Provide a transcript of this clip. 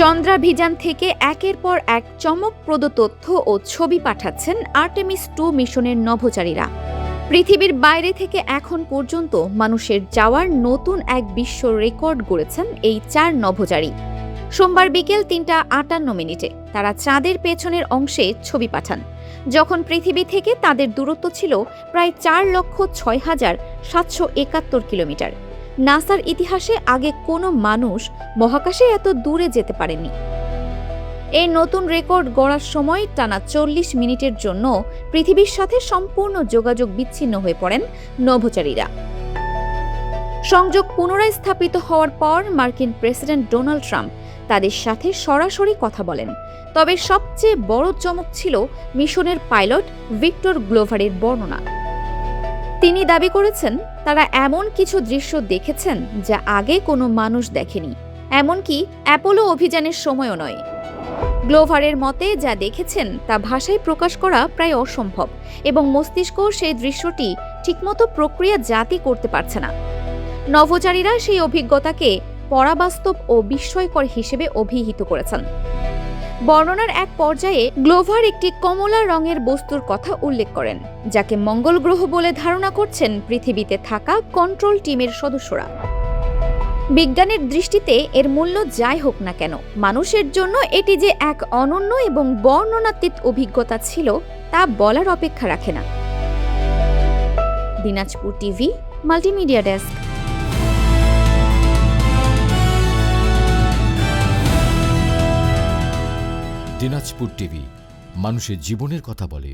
চন্দ্রাভিযান থেকে একের পর এক চমকপ্রদ তথ্য ও ছবি পাঠাচ্ছেন আর্টেমিস 2 মিশনের নভোচারীরা। পৃথিবীর বাইরে থেকে এখন পর্যন্ত মানুষের যাওয়ার নতুন এক বিশ্ব রেকর্ড গড়েছেন এই 4 নভোচারী। সোমবার বিকেল 3:58 তারা চাঁদের পেছনের অংশে ছবি পাঠান, যখন পৃথিবী থেকে তাদের দূরত্ব ছিল প্রায় 4,06,771 কিলোমিটার। নাসার ইতিহাসে আগে কোনো মানুষ মহাকাশে এত দূরে যেতে পারেনি। এই নতুন রেকর্ড গড়ার সময় টানা 40 মিনিটের জন্য পৃথিবীর সাথে সম্পূর্ণ যোগাযোগ বিচ্ছিন্ন হয়ে পড়েন নভোচারীরা। সংযোগ পুনরায় স্থাপিত হওয়ার পর মার্কিন প্রেসিডেন্ট ডোনাল্ড ট্রাম্প তাদের সাথে সরাসরি কথা বলেন। তবে সবচেয়ে বড় চমক ছিল মিশনের পাইলট ভিক্টর গ্লোভারের বর্ণনা। তিনি দাবি করেছেন তারা এমন কিছু দৃশ্য দেখেছেন যা আগে কোনো মানুষ দেখেনি, এমনকি অ্যাপোলো অভিযানের সময়ও নয়। গ্লোভারের মতে যা দেখেছেন তা ভাষায় প্রকাশ করা প্রায় অসম্ভব এবং মস্তিষ্ক সেই দৃশ্যটি ঠিকমতো প্রক্রিয়া জাতি করতে পারছে না। নভোচারীরা সেই অভিজ্ঞতাকে পরাবাস্তব ও বিস্ময়কর হিসেবে অভিহিত করেছেন। বর্ণনার এক পর্যায়ে গ্লোভার একটি কমলা রঙের বস্তুর কথা উল্লেখ করেন, যাকে মঙ্গল গ্রহ বলে ধারণা করছেন পৃথিবীতে থাকা কন্ট্রোল টিমের সদস্যরা। বিজ্ঞানের দৃষ্টিতে এর মূল্য যাই হোক না কেন, মানুষের জন্য এটি যে এক অনন্য এবং বর্ণনাতীত অভিজ্ঞতা ছিল তা বলার অপেক্ষা রাখে না। Dinajpur TV, multimedia desk. Dinajpur TV, মানুষের জীবনের কথা বলে।